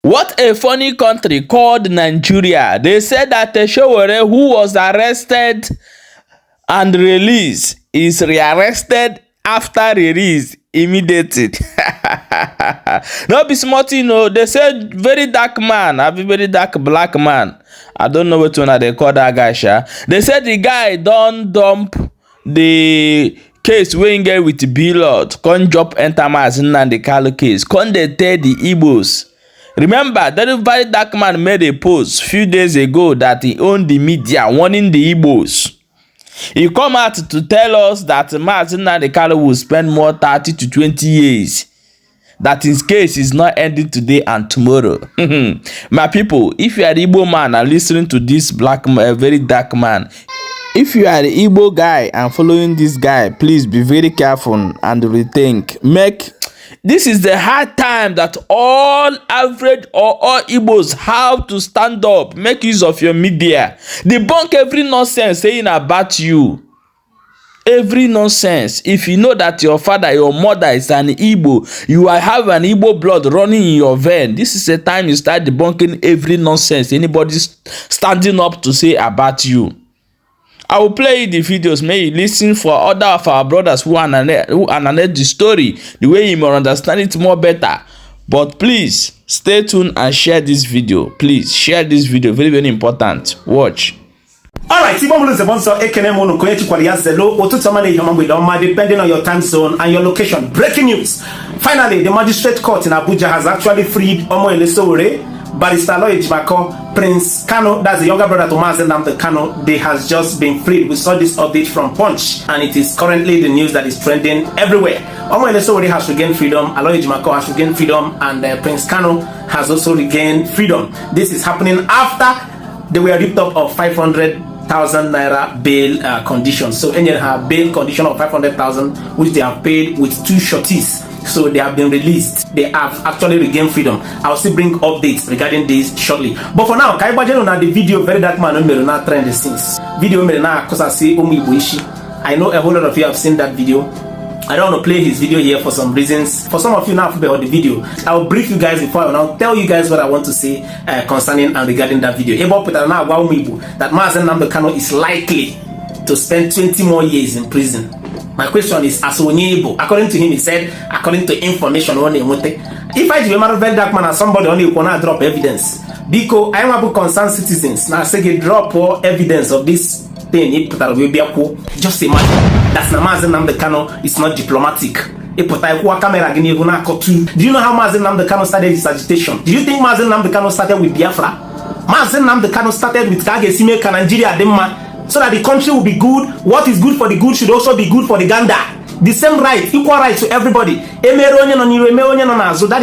What a funny country called Nigeria. They said that Sowore, who was arrested and released, is rearrested after release immediately. No be smart, you know. They said very dark man, a very dark black man. I don't know what one they call that guy. Sha. They said the guy don't dump the case wey get with Billard, con drop enter Nnamdi Kanu case. Con they tell the Igbos. Remember, that very dark man made a post few days ago that he owned the media warning the Igbos. He come out to tell us that Nnamdi Kanu will spend more 30 to 20 years. That his case is not ending today and tomorrow. My people, if you are the Igbo man and listening to this black man, very dark man, if you are the Igbo guy and following this guy, please be very careful and rethink. This is the hard time that all average or all Igbos have to stand up, make use of your media, debunk every nonsense saying about you. Every nonsense. If you know that your father, your mother is an Igbo, you have an Igbo blood running in your vein, this is the time you start debunking every nonsense anybody standing up to say about you. I will play the videos. May you listen for other of our brothers who analyze the story the way you may understand it more better. But please stay tuned and share this video. Please share this video. Very, very important. Watch. Alright, depending on your time zone and your location. Breaking news. Finally, the magistrate court in Abuja has actually freed Sowore, Barrister Nnamdi Prince Kanu, that's the younger brother to Nnamdi Kanu. They has just been freed. We saw this update from Punch, and it is currently the news that is trending everywhere. Sowore has regained freedom, Aloy Ejimako has regained freedom, and Prince Kanu has also regained freedom. This is happening after they were ripped up of 500,000 naira bail conditions. So any bail condition of 500,000, which they have paid with 2 shorties. So they have been released. They have actually regained freedom. I'll still bring updates regarding this shortly. But for now, the video very dark man not trend since. Video cause I say I know a whole lot of you have seen that video. I don't want to play his video here for some reasons. For some of you now about the video, I'll brief you guys before and I'll tell you guys what I want to say concerning and regarding that video. That Nnamdi Kanu is likely to spend 20 more years in prison. My question is, as according to him, he said, according to information, if I do a very dark man and somebody only wanna drop evidence, because I am concerned citizens now say drop all evidence of this thing. Just imagine that's Nnamdi Kanu is not diplomatic. Do you know how Nnamdi Kanu started his agitation? Do you think Nnamdi Kanu started with Biafra? Nnamdi Kanu started with Kage Nigeria so that the country will be good. What is good for the good should also be good for the Ganda. The same right, equal rights to everybody. That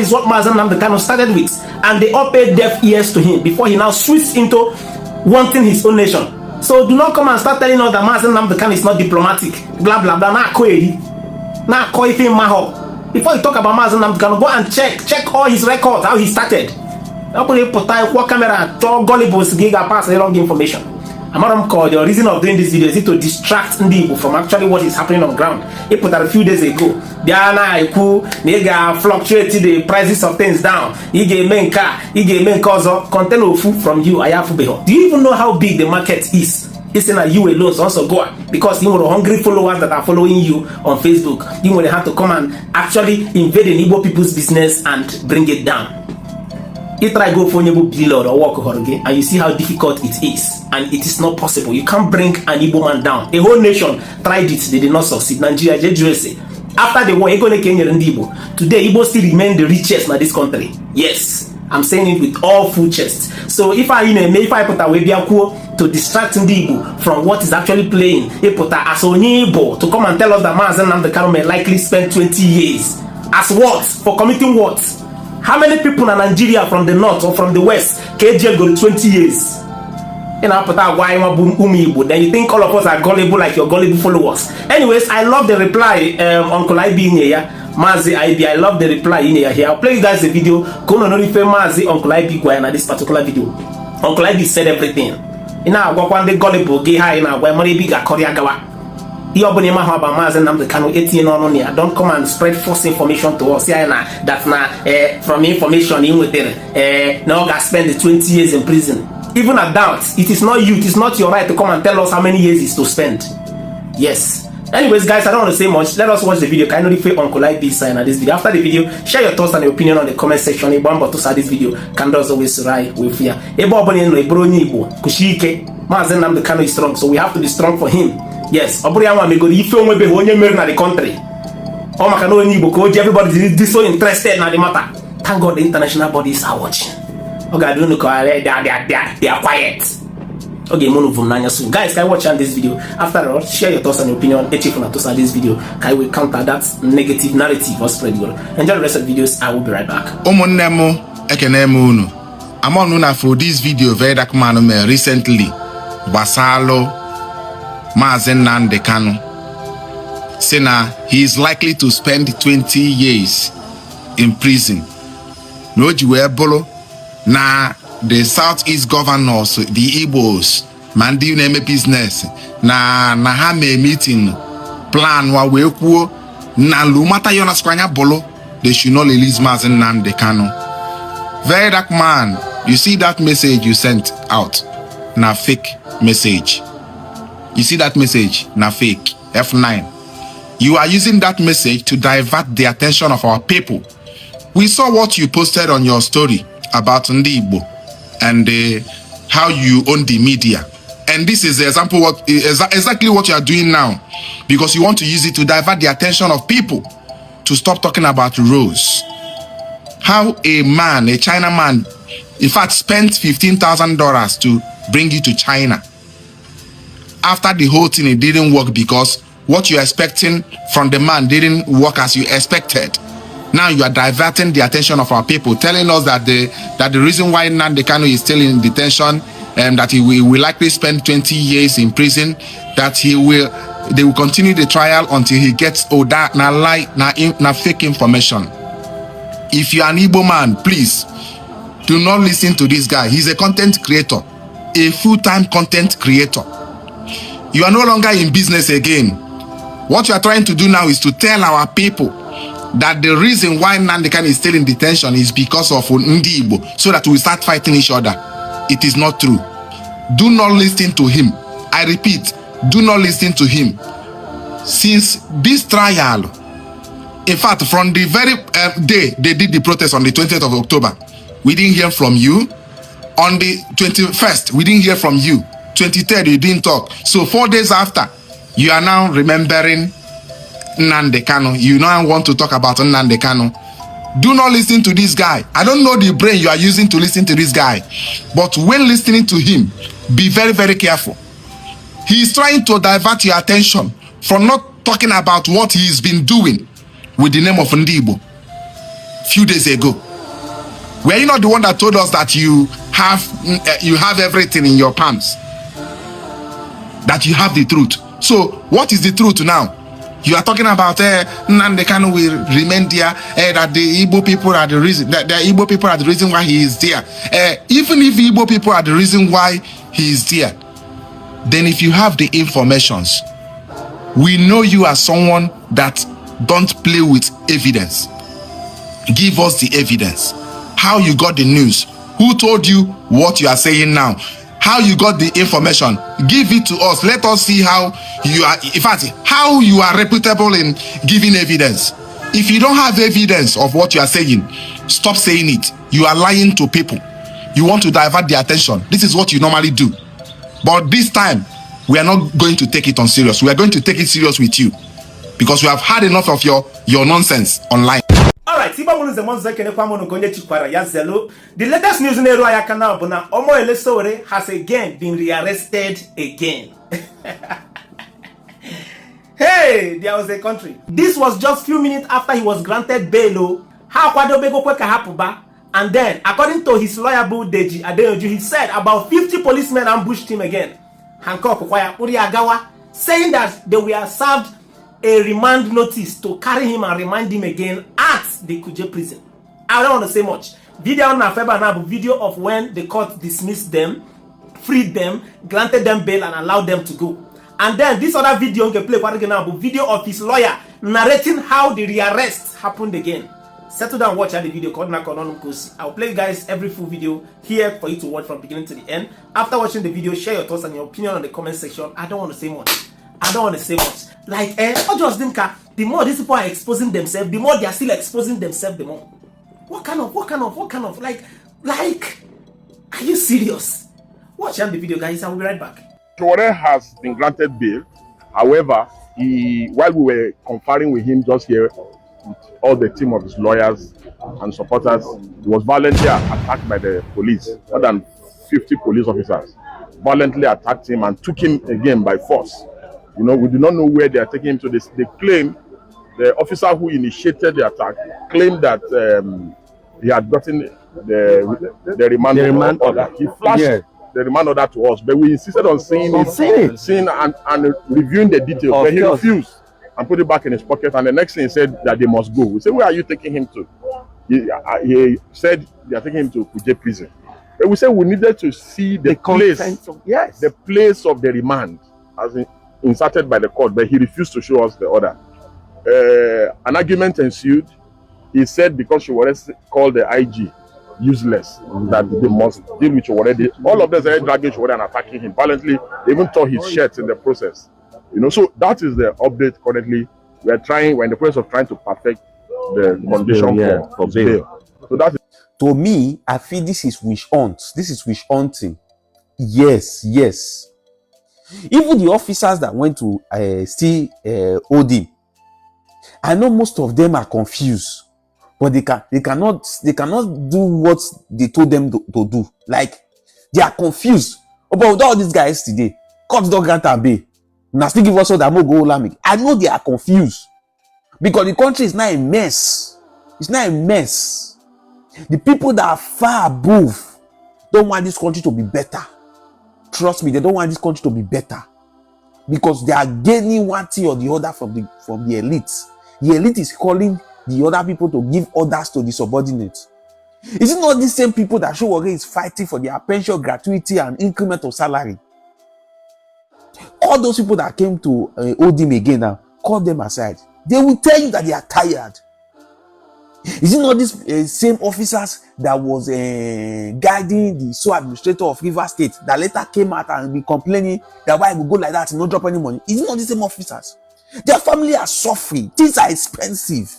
is what Nnamdi Kanu started with. And they all paid deaf ears to him before he now switched into wanting his own nation. So do not come and start telling us that Nnamdi Kanu is not diplomatic. Blah blah blah. Before you talk about Nnamdi Kanu, go and check all his records, how he started. Pass the wrong information. The reason of doing this video is to distract Ndibo from actually what is happening on ground. He put that a few days ago. They fluctuated the prices of things down. He gave main car, he gave main cause of content of food from you. Do you even know how big the market is? It's in a you alone also go because you know hungry followers that are following you on Facebook. You will have to come and actually invade the Igbo people's business and bring it down. You try go for Igbo Billard or walk again, and you see how difficult it is, and it is not possible. You can't bring an Igbo man down. A whole nation tried it, they did not succeed. Nigeria, USA. After the war, today Igbo still remain the richest in this country. Yes, I'm saying it with all full chest. So if I put away to distract Igbo from what is actually playing, as Igbo to come and tell us that Nnamdi Kanu may likely spend 20 years as what? For committing what? How many people in Nigeria from the north or from the west KJ go to 20 years? Then you think all of us are gullible like your gullible followers. Anyways, I love the reply Uncle IB in here. Mazi IB, I love the reply in here. I'll play you guys the video. Go on Mazi Uncle IB Guayana this particular video. Uncle IB said everything. Ina agwa kwande gullible gay high na gwa money big Korea gawa. Don't come and spread false information to us. That from information in with it. Now got spend the 20 years in prison. Even at that, it is not you, it is not your right to come and tell us how many years is to spend. Yes. Anyways, guys, I don't want to say much. Let us watch the video. Can you refer Uncle like this sign this video? After the video, share your thoughts and your opinion on the comment section. This video can always right with fear. Nnamdi Kanu is strong, so we have to be strong for him. Yes, the country. Everybody is so interested in the matter. Thank God the international bodies are watching. Okay, I don't know, they are quiet. Okay, so guys, can you watch this video? After all, share your thoughts and your opinion. This video can we counter that negative narrative or spread good. Enjoy the rest of the videos. I will be right back. I'm on for this video very dark man recently. Basalo Nnamdi Kanu say now he is likely to spend 20 years in prison. No Bolo na the Southeast governors, the Igbos, mandi name business na ha me meeting plan wa we kuo na lumata yona skwanya bolo they should not release Nnamdi Kanu. Very dark man, you see that message you sent out na fake message. You see that message na fake F9. You are using that message to divert the attention of our people. We saw what you posted on your story about Ndi Igbo and how you own the media, and this is the example exactly what you are doing now, because you want to use it to divert the attention of people to stop talking about Rose. How a man, a China man, in fact spent $15,000 to bring you to China. After the whole thing, it didn't work because what you're expecting from the man didn't work as you expected. Now you are diverting the attention of our people, telling us that the reason why Nnamdi Kanu is still in detention and that he will likely spend 20 years in prison, that they will continue the trial until he gets that na fake information. If you are an Igbo man, please do not listen to this guy. He's a content creator, a full-time content creator. You are no longer in business again. What you are trying to do now is to tell our people that the reason why Nnamdi Kanu is still in detention is because of Ndi Igbo, so that we start fighting each other. It is not true. Do not listen to him. I repeat, do not listen to him. Since this trial, in fact, from the very day they did the protest on the 20th of October, we didn't hear from you. On the 21st, we didn't hear from you. 23rd, you didn't talk. So 4 days after, you are now remembering Nnamdi Kanu. You now want to talk about Nnamdi Kanu. Do not listen to this guy. I don't know the brain you are using to listen to this guy, but when listening to him, be very, very careful. He is trying to divert your attention from not talking about what he's been doing with the name of Ndi Igbo few days ago. Were you not the one that told us that you have everything in your palms? That you have the truth. So what is the truth now? You are talking about Nnamdi Kanu will remain there, that the Igbo people are the reason, that the Igbo people are the reason why he is there. Even if Igbo people are the reason why he is there, then if you have the informations, we know you as someone that don't play with evidence. Give us the evidence. How you got the news? Who told you what you are saying now? How you got the information? Give it to us. Let us see how you are, in fact, how you are reputable in giving evidence. If you don't have evidence of what you are saying, stop saying it. You are lying to people. You want to divert their attention. This is what you normally do. But this time, we are not going to take it on serious. We are going to take it serious with you, because we have had enough of your nonsense online. Alright, the latest news in the Royal Canal, Sowore has again been rearrested again. Hey, there was a country. This was just few minutes after he was granted bail. And then, according to his lawyer, Deji Adeoju, he said about 50 policemen ambushed him again. Saying that they were served a remand notice to carry him and remind him again at the Kuje prison. I don't want to say much. Video on video of when the court dismissed them, freed them, granted them bail, and allowed them to go. And then this other video can play video of his lawyer narrating how the rearrest happened again. Settle down, watch the video. I'll play you guys every full video here for you to watch from beginning to the end. After watching the video, share your thoughts and your opinion on the comment section. I don't want to say much. Like, the more these people are exposing themselves, the more they are still exposing themselves, the more. What kind of, like, are you serious? Watch the video, guys. I will be right back. Sowore has been granted bail. However, while we were conferring with him just here, with all the team of his lawyers and supporters, he was violently attacked by the police. More than 50 police officers violently attacked him and took him again by force. You know, we do not know where they are taking him to. They claim the officer who initiated the attack claimed that he had gotten the remand order. He flashed the remand order to us, but we insisted on seeing and reviewing the details. But he refused and put it back in his pocket. And the next thing he said that they must go. We said, where are you taking him to? He said they are taking him to Kuje prison. But we said we needed to see the place of the remand as inserted by the court, but he refused to show us the order. An argument ensued. He said because Sowore called the IG useless, that they must deal with Sowore. All of them started dragging Sowore and attacking him violently. They even tore his shirt in the process. You know, so that is the update currently. We're in the process of trying to perfect the condition for bail. So that is. To me, I feel this is wish hunt. This is wish hunting. Yes. Even the officers that went to hold him, I know most of them are confused, but they cannot do what they told them to do. Like, they are confused about all these guys today. Court don't grant and bail. Now still give us all that more go lamig. I know they are confused because the country is now a mess. It's not a mess. The people that are far above don't want this country to be better. Trust me, they don't want this country to be better because they are gaining one thing or the other from the elite. The elite is calling the other people to give orders to the subordinates. Is it not the same people that Sowore is fighting for their pension, gratuity, and increment of salary? All those people that came to hold him again now, call them aside. They will tell you that they are tired. Is it not these same officers that was guiding the sole administrator of Rivers State that later came out and be complaining that why we go like that and not drop any money? Is it not the same officers? Their family are suffering. Things are expensive.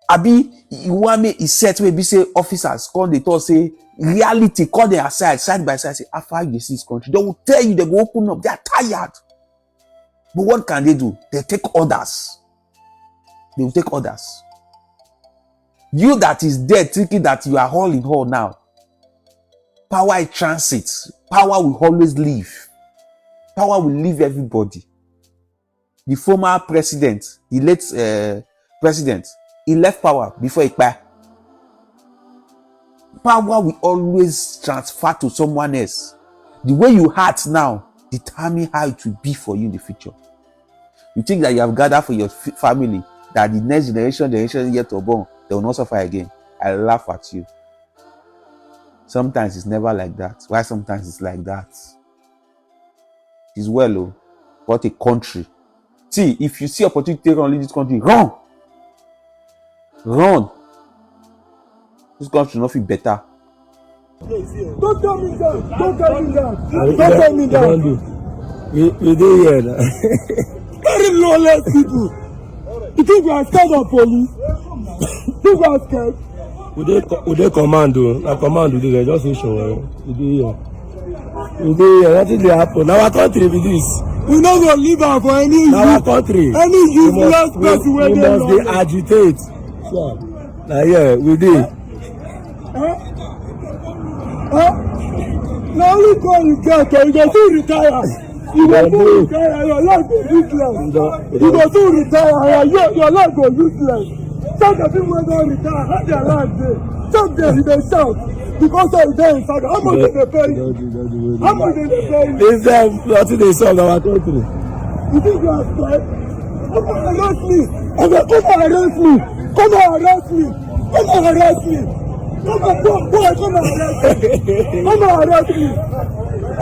Abi, Iwame is set where be say officers call the talk say reality, call them aside, side by side, say after you see this country, they will tell you, they will open up, they are tired. But what can they do? They take orders. They will take orders. You that is dead thinking that you are all in all now. Power is transit. Power will always leave. Power will leave everybody. The former president, the late president, he left power before he died. Power will always transfer to someone else. The way you act now determine how it will be for you in the future. You think that you have gathered for your family, that the next generation yet to born, they will not suffer again. I laugh at you. Sometimes it's never like that. Why sometimes it's like that? It's well, oh, what a country. See, if you see opportunity to run this country, run. Run. This country will not feel better. Don't tell me that. Don't tell me that. Don't tell me that. We do here now. Very lawless people. You think we are scared of police? You think we are scared? We dey commando. Na commando dey just say Sowore. We dey here. We dey here. Nothing dey happen. Na our country be this. We no go leave am for any youth. Na our country. Any useless person wey dey law. We must dey agitate. Sure. Na here we dey. Na only God you get, you go still retire. You go still retire, your life go useless. You go still retire, your life go useless. Some of the people wey don retire, how their life dey? Some dey dey shout because of dey inside. How much dey pay you? How much dey pay you? This time nothing dey solve our country. You think you are scared? Come and arrest me. Come and arrest me. Come and arrest me. Come and arrest me. Come and arrest me. Come and arrest me.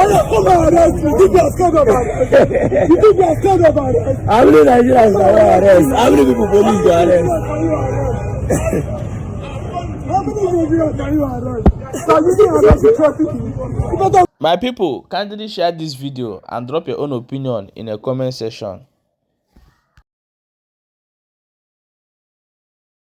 Come and arrest me. You think you are scared of arrest? You think you are scared of arrest? How many Nigerians can you arrest? How many people police go arrest? How many Nigerians can you arrest? Can you arrest the trafficking? My people, kindly share this video and drop your own opinion in a comment section.